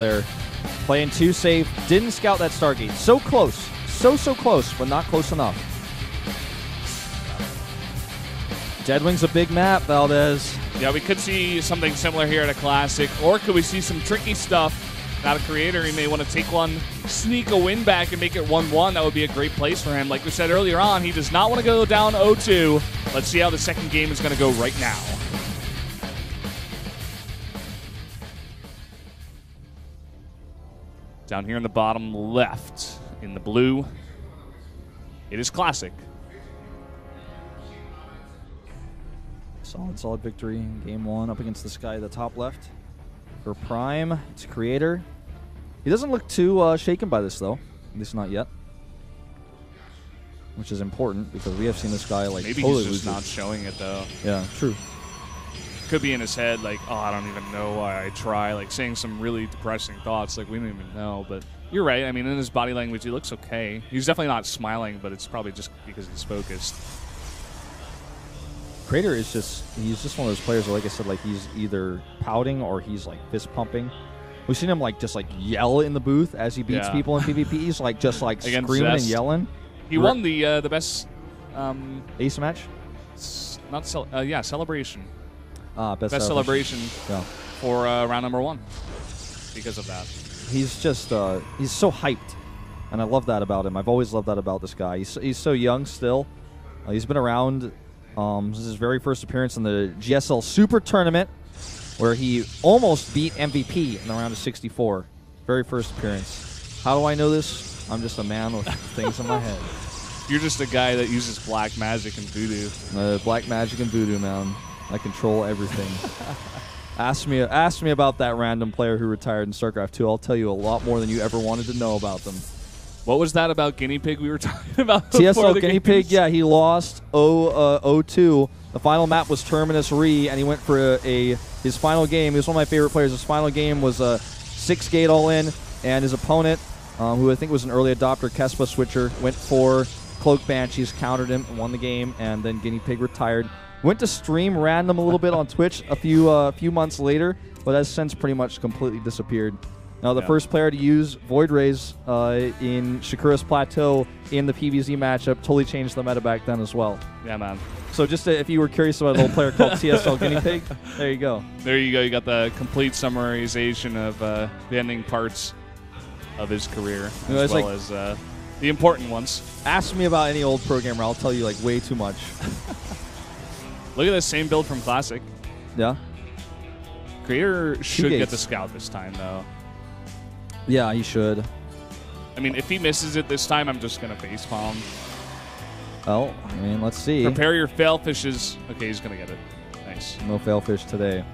There, playing too safe, didn't scout that Stargate. So close, so close, but not close enough. Deadwing's a big map, Valdez. Yeah, we could see something similar here at a Classic, or could we see some tricky stuff out of Creator? He may want to take one, sneak a win back, and make it 1-1. That would be a great place for him. Like we said earlier on, he does not want to go down 0-2. Let's see how the second game is going to go right now. Down here in the bottom left, in the blue, it is Classic. Solid victory in game one up against this guy at the top left. For Prime, it's Creator. He doesn't look too shaken by this, though. At least not yet. Which is important, because we have seen this guy, like, maybe totally he's just not showing it, though. Yeah, true. Could be in his head, like, oh, I don't even know why I try, like, saying some really depressing thoughts, like, we don't even know. But you're right. I mean, in his body language, he looks okay. He's definitely not smiling, but it's probably just because he's focused. Creator is he's just one of those players where, like I said, like, he's either pouting or he's, like, fist pumping. We've seen him, like, just, like, yell in the booth as he beats people in PvP. He's, like, just, like, screaming and yelling. He won the best... Ace match? Yeah, celebration. Best celebration for round number 1 because of that. He's just he's so hyped, and I love that about him. I've always loved that about this guy. He's so young still. He's been around. This is his very first appearance in the GSL Super Tournament, where he almost beat MVP in the round of 64. Very first appearance. How do I know this? I'm just a man with things in my head. You're just a guy that uses black magic and voodoo. Black magic and voodoo, man. I control everything. Ask me about that random player who retired in Starcraft 2. I'll tell you a lot more than you ever wanted to know about them. What was that about Guinea Pig we were talking about? TSL Guinea Pig, yeah, he lost 0-2. The final map was Terminus Re, and he went for his final game. He was one of my favorite players. His final game was a 6-gate all-in, and his opponent, who I think was an early adopter, Kespa Switcher, went for Cloak Banshees, countered him, and won the game, and then Guinea Pig retired. Went to stream random a little bit on Twitch a few months later, but has since pretty much completely disappeared. Now, the first player to use Void Rays in Shakura's Plateau in the PvZ matchup totally changed the meta back then as well. Yeah, man. So just if you were curious about an old player called TSL Guinea Pig, there you go. There you go. You got the complete summarization of the ending parts of his career, as well as the important ones. Ask me about any old programmer. I'll tell you, like, way too much. Look at this same build from Classic. Yeah. Creator should get the scout this time, though. Yeah, he should. I mean, if he misses it this time, I'm just going to facepalm. Well, I mean, let's see. Prepare your failfishes. Okay, he's going to get it. Nice. No failfish today.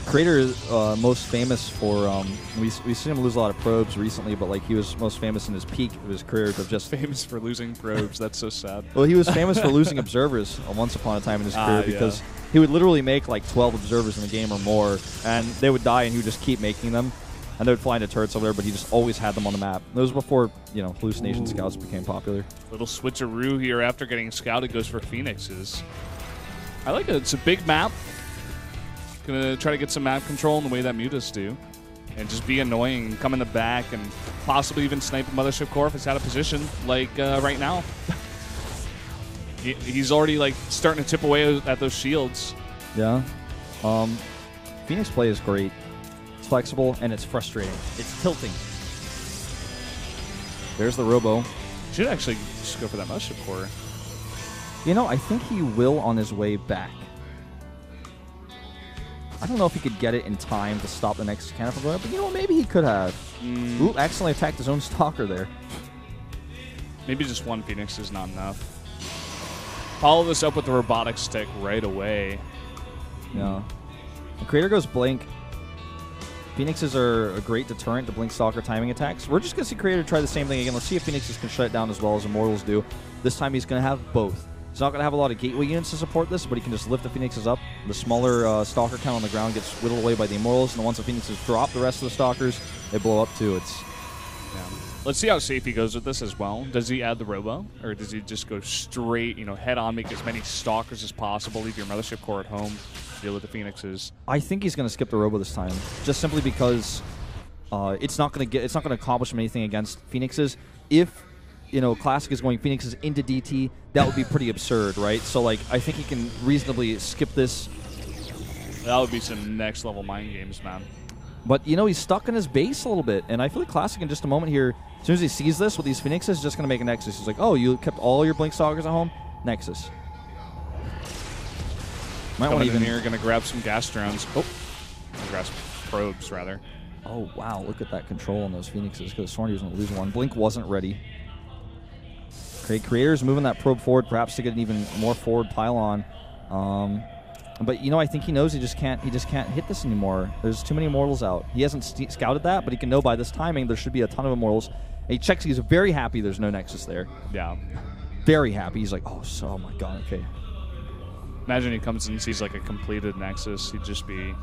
Creator is most famous for we've seen him lose a lot of probes recently, but like he was most famous in his peak of his career of just famous for losing probes. That's so sad. Well, he was famous for losing observers once upon a time in his career because he would literally make like 12 observers in the game or more, and they would die, and he would just keep making them, and they would fly into turrets over there, but he just always had them on the map. It was before hallucination scouts became popular. Little switcheroo here after getting scouted goes for Phoenixes. I like it. It's a big map. Gonna try to get some map control in the way that Mutas do, and just be annoying and come in the back and possibly even snipe a Mothership core if it's out of position, like right now. He's already like starting to tip away at those shields. Yeah. Phoenix play is great. It's flexible and it's frustrating. It's tilting. There's the Robo. Should actually just go for that Mothership core. I think he will on his way back. I don't know if he could get it in time to stop the next cannon from going up, but maybe he could have. Ooh, accidentally attacked his own stalker there. Maybe just one Phoenix is not enough. Follow this up with the robotic stick right away. Yeah. The Creator goes Blink. Phoenixes are a great deterrent to Blink Stalker timing attacks. We're just going to see Creator try the same thing again. Let's see if Phoenixes can shut it down as well as Immortals do. This time he's going to have both. He's not going to have a lot of gateway units to support this, but he can just lift the Phoenixes up. The smaller Stalker count on the ground gets whittled away by the Immortals, and once the Phoenixes drop the rest of the Stalkers, they blow up too. Yeah. Let's see how safe he goes with this as well. Does he add the Robo, or does he just go straight, head on, make as many Stalkers as possible, leave your Mothership core at home, deal with the Phoenixes? I think he's going to skip the Robo this time, just simply because it's not going to accomplish him anything against Phoenixes. If Classic is going Phoenixes into DT, that would be pretty absurd, right? So like, I think he can reasonably skip this. That would be some next level mind games, man. But, he's stuck in his base a little bit, and I feel like Classic in just a moment here, as soon as he sees this with these Phoenixes, is just going to make a Nexus. He's like, oh, you kept all your Blink Stalkers at home? Nexus. Might want to even here, going to grab some gas drones. Oh, grab some probes, rather. Oh, wow, look at that control on those Phoenixes. Could have sworn he was going to lose one. Blink wasn't ready. Creator's moving that probe forward, perhaps to get an even more forward pylon. But I think he knows he just can't hit this anymore. There's too many Immortals out. He hasn't scouted that, but he can know by this timing there should be a ton of Immortals. And he checks. He's very happy there's no Nexus there. Yeah, very happy. He's like, oh my god, okay. Imagine he comes and sees like a completed Nexus. He'd just be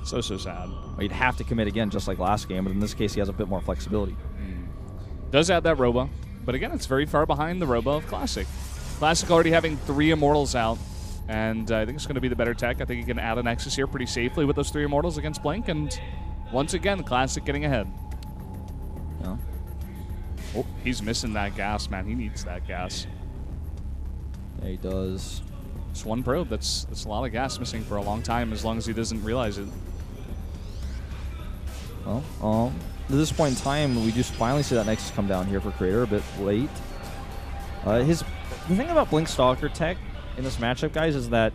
so sad. Well, he'd have to commit again, just like last game. But in this case, he has a bit more flexibility. Does add that Robo, but again, it's very far behind the Robo of Classic. Classic already having 3 Immortals out. And I think it's going to be the better tech. I think he can add a Nexus here pretty safely with those 3 Immortals against Blink. And once again, Classic getting ahead. Yeah. Oh, he's missing that gas, man. He needs that gas. Yeah, he does. Just one probe. That's a lot of gas missing for a long time, as long as he doesn't realize it. Well, at this point in time, we just finally see that Nexus come down here for Creator a bit late. The thing about Blink Stalker tech in this matchup, guys, is that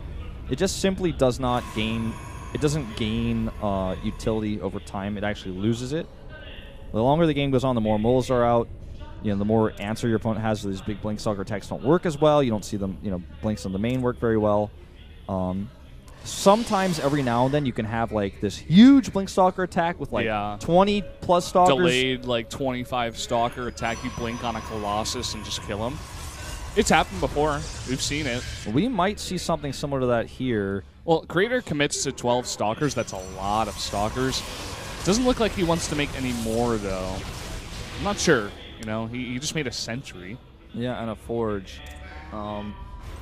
it just simply does not gain. It doesn't gain utility over time. It actually loses it. The longer the game goes on, the more moles are out. The more answer your opponent has to these big Blink Stalker attacks don't work as well. You don't see them. Blinks on the main work very well. Sometimes every now and then you can have like this huge Blink Stalker attack with like 20 plus Stalkers. Delayed like 25 Stalker attack. You blink on a Colossus and just kill him. It's happened before. We've seen it. We might see something similar to that here. Well, Creator commits to 12 Stalkers. That's a lot of Stalkers. Doesn't look like he wants to make any more, though. I'm not sure. He just made a Sentry. Yeah, and a Forge.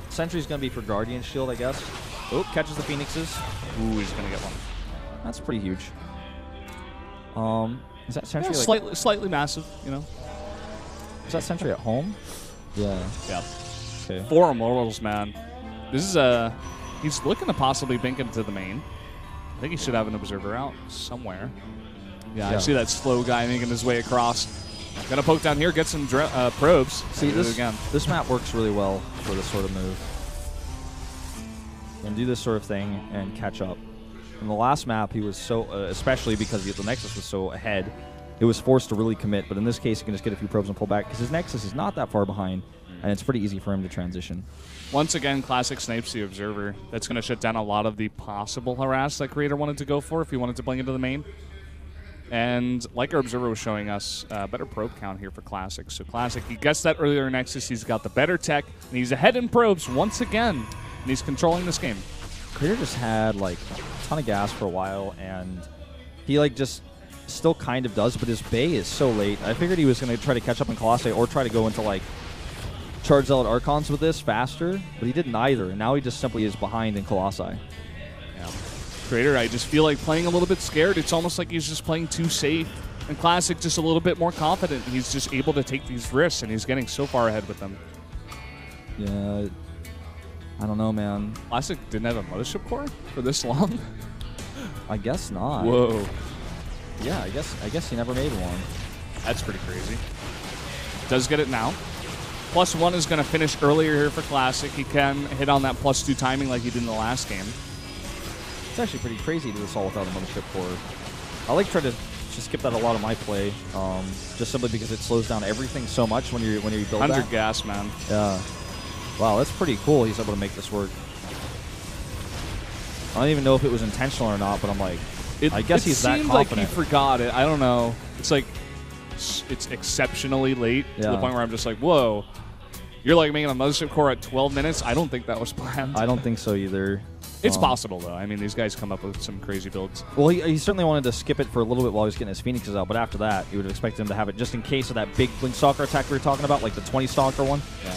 Sentry's going to be for Guardian Shield, I guess. Oh, catches the Phoenixes. Ooh, he's going to get one. That's pretty huge. Is that Sentry slightly massive, Is that Sentry at home? Yeah. Yeah. Okay. 4 Immortals, man. This is he's looking to possibly bink into the main. I think he should have an Observer out somewhere. Yeah, I see that slow guy making his way across. Gonna poke down here, get some probes. See, this map works really well for this sort of move. And do this sort of thing and catch up. In the last map, he was so, especially because the Nexus was so ahead, it was forced to really commit, but in this case, he can just get a few probes and pull back because his Nexus is not that far behind, and it's pretty easy for him to transition. Once again, Classic snipes the Observer. That's going to shut down a lot of the possible harass that Creator wanted to go for if he wanted to blink into the main. And like our Observer was showing us, better probe count here for Classic. So Classic, he gets that earlier Nexus, he's got the better tech, and he's ahead in probes once again, and he's controlling this game. Creator just had like a ton of gas for a while, and he like just still kind of does, but his Bay is so late. I figured he was going to try to catch up in Colossi or try to go into like Charge Zealot Archons with this faster, but he did neither, and now he just simply is behind in Colossi. Yeah. Creator, I just feel like playing a little bit scared. It's almost like he's just playing too safe. And Classic just a little bit more confident. He's just able to take these risks, and he's getting so far ahead with them. Yeah, I don't know, man. Classic didn't have a Mothership core for this long? I guess not. Whoa. Yeah, I guess he never made one. That's pretty crazy. Does get it now. +1 is going to finish earlier here for Classic. He can hit on that +2 timing like he did in the last game. It's actually pretty crazy to do this all without a Mothership core. I like trying to skip that a lot of my play, just simply because it slows down everything so much when you build 100 that. gas, man. Yeah. Wow, that's pretty cool. He's able to make this work. I don't even know if it was intentional or not, but I'm like, I guess he's that confident. It seemed like he forgot it. I don't know. It's like it's exceptionally late to the point where I'm just like, whoa. You're like making a Mothership core at 12 minutes? I don't think that was planned. I don't think so either. It's possible, though. I mean, these guys come up with some crazy builds. Well, he certainly wanted to skip it for a little bit while he was getting his Phoenixes out, but after that, you would have expected him to have it just in case of that big Blink Stalker attack we were talking about, like the 20 Stalker one. Yeah.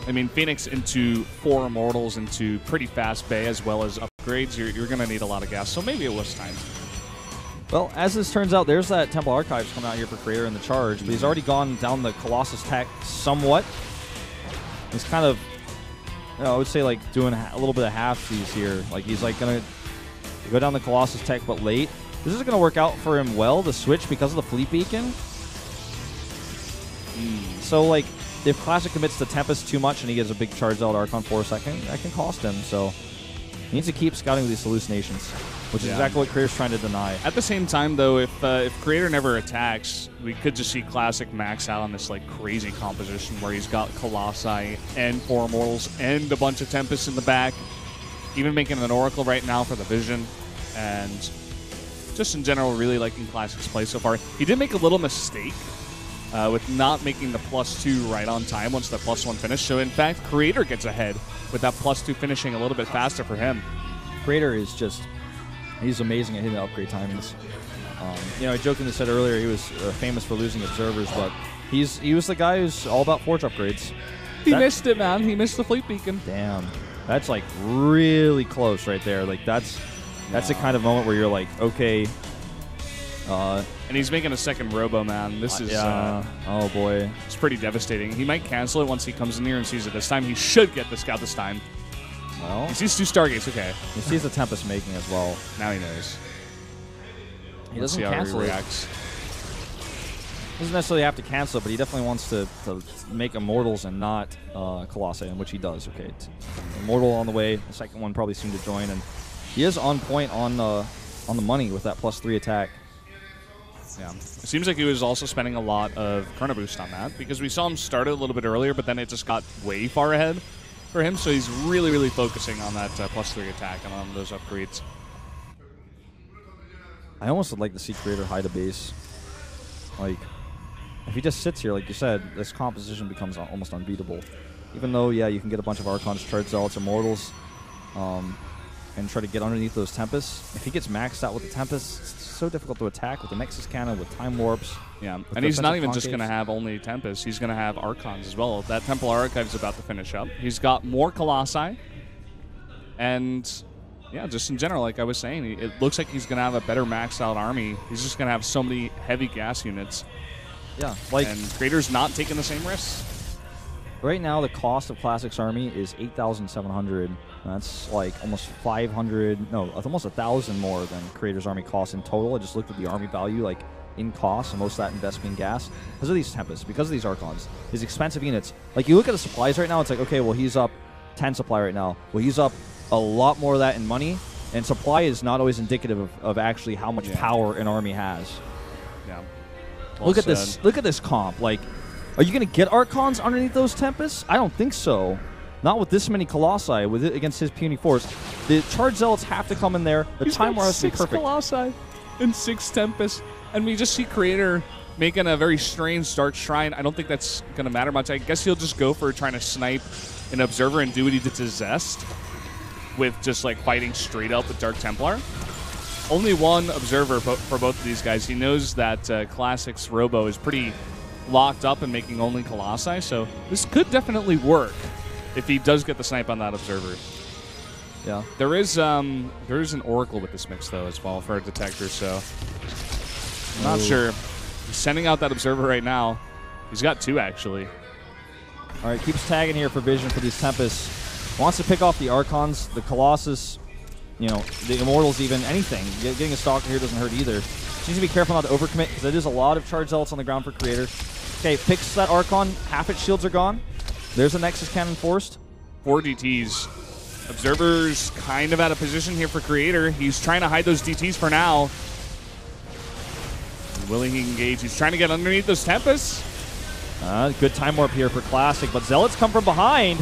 I mean, Phoenix into 4 Immortals into pretty fast Bay as well as upgrades, you're going to need a lot of gas, so maybe it was time. Well, as this turns out, there's that Temple Archives coming out here for Creator in the charge, but he's already gone down the Colossus tech somewhat. He's kind of, I would say, like, doing a little bit of half-seas here. Like, he's, like, going to go down the Colossus tech, but late. This is going to work out for him well, the switch, because of the Fleet Beacon. So, like, if Classic commits to Tempest too much and he gets a big charge out Archon for a second, that can cost him. So, he needs to keep scouting these hallucinations, which is exactly what Creator's trying to deny. At the same time, though, if Creator never attacks, we could just see Classic max out on this like crazy composition where he's got Colossi and 4 Immortals and a bunch of Tempests in the back, even making an Oracle right now for the Vision, and just in general really liking Classic's play so far. He did make a little mistake with not making the +2 right on time once the +1 finished. So in fact, Creator gets ahead with that +2 finishing a little bit faster for him. Creator is just, he's amazing at hitting the upgrade timings. You know, I jokingly said earlier he was famous for losing observers, but he was the guy who's all about Forge upgrades. He missed it, man. He missed the Fleet Beacon. Damn. That's like really close right there. Like that's the kind of moment where you're like, okay. And he's making a second Robo, man. This is oh boy, it's pretty devastating. He might cancel it once he comes in here and sees it this time. He should get the scout this time. Well, he sees 2 Stargates. Okay, he sees the Tempest making as well. Now he knows. He doesn't cancel it. He doesn't necessarily have to cancel it, but he definitely wants to make Immortals and not Colossi, which he does. Okay, Immortal on the way. The second one probably soon to join, and he is on point on the money with that +3 attack. Yeah, it seems like he was also spending a lot of Chrono Boost on that because we saw him start it a little bit earlier, but then it just got way far ahead for him. So he's really, really focusing on that +3 attack and on those upgrades. I almost would like to see Creator hide a base. Like, if he just sits here, like you said, this composition becomes almost unbeatable. Even though, yeah, you can get a bunch of Archons, Charge Zealots, Immortals, and try to get underneath those Tempests. If he gets maxed out with the Tempests, it's so difficult to attack with the Nexus Cannon, with Time Warps. Yeah, and he's not even just going to have only Tempests. He's going to have Archons as well. That Temple Archive is about to finish up. He's got more Colossi. And, yeah, just in general, like I was saying, it looks like he's going to have a better maxed out army. He's just going to have so many heavy gas units. Yeah, like, and Creator's not taking the same risks. Right now, the cost of Classic's army is 8,700. That's like almost 500. No, almost 1,000 more than Creator's army costs in total. I just looked at the army value, like in cost, and most of that investment in gas because of these Tempests, because of these Archons, these expensive units. Like you look at the supplies right now, it's like okay, well he's up 10 supply right now. Well, he's up a lot more of that in money, and supply is not always indicative of actually how much power an army has. Yeah. Well look at this. Look at this comp. Like, are you going to get Archons underneath those Tempests? I don't think so. Not with this many Colossi with it against his puny force. The Charge Zealots have to come in there. The time war has to be perfect. 6 Colossi and 6 Tempests, and we just see Creator making a very strange Dark Shrine. I don't think that's going to matter much. I guess he'll just go for trying to snipe an Observer and do what he did to Zest with just like fighting straight up with Dark Templar. Only one Observer for both of these guys. He knows that Classic's Robo is pretty locked up and making only Colossi, so this could definitely work if he does get the snipe on that Observer. Yeah. There is an Oracle with this mix, though, as well, for a Detector, so I'm not sure. He's sending out that Observer right now. He's got 2, actually. All right, keeps tagging here for Vision for these Tempests. Wants to pick off the Archons, the Colossus, you know, the Immortals even, anything. Getting a Stalker here doesn't hurt either. Just needs to be careful not to overcommit because there is a lot of Charge Zealots on the ground for Creator. Okay, picks that Archon. Half its shields are gone. There's a Nexus Cannon forced. 4 DTs. Observer's kind of out of position here for Creator. He's trying to hide those DTs for now. Willing to engage. He's trying to get underneath those Tempests. Good time warp here for Classic, but Zealots come from behind.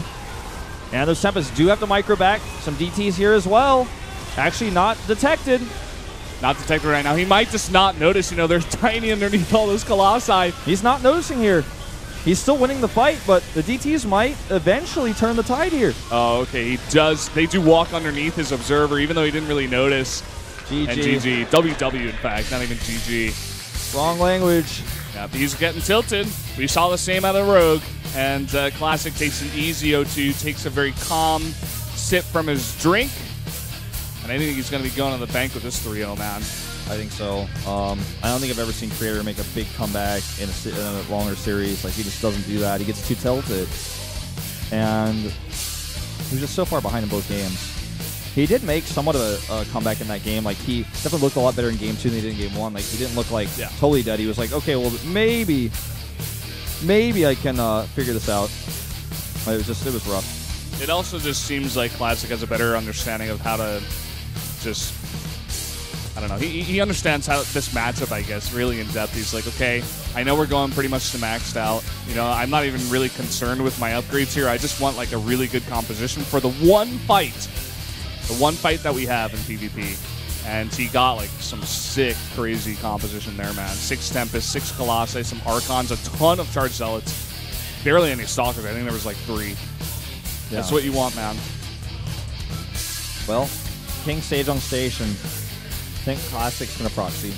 And those Tempests do have to micro back. Some DTs here as well. Actually not detected. Not detected right now. He might just not notice. You know, they're tiny underneath all those Colossi. He's not noticing here. He's still winning the fight, but the DTs might eventually turn the tide here. Oh, okay. He does. They do walk underneath his observer, even though he didn't really notice. GG. And GG. WW, in fact, not even GG. Wrong language. Yeah, he's getting tilted. We saw the same out of Rogue. And Classic takes an easy 0-2, takes a very calm sip from his drink. And I think he's going to be going on the bank with this 3-0, man. I think so. I don't think I've ever seen Creator make a big comeback in a longer series. Like, he just doesn't do that. He gets too tilted. And he was just so far behind in both games. He did make somewhat of a comeback in that game. Like, he definitely looked a lot better in game 2 than he did in game 1. Like, he didn't look like totally dead. He was like, okay, well, maybe I can figure this out. But it was rough. It also just seems like Classic has a better understanding of how to just, I don't know. He understands how this matchup, I guess, really in depth. He's like, okay, I know we're going pretty much to maxed out. You know, I'm not even really concerned with my upgrades here. I just want like a really good composition for the one fight that we have in PvP. And he got like some sick, crazy composition there, man. 6 Tempest, 6 Colossi, some Archons, a ton of Charged Zealots. Barely any Stalkers. I think there was like 3. Yeah. That's what you want, man. Well, King Sejong Station. I think Classic's going to proxy.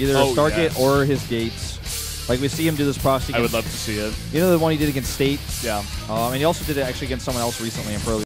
Either Stargate or his gates. Like, we see him do this proxy. I would love to see it. You know the one he did against State? Yeah. And he also did it actually against someone else recently in Pro League.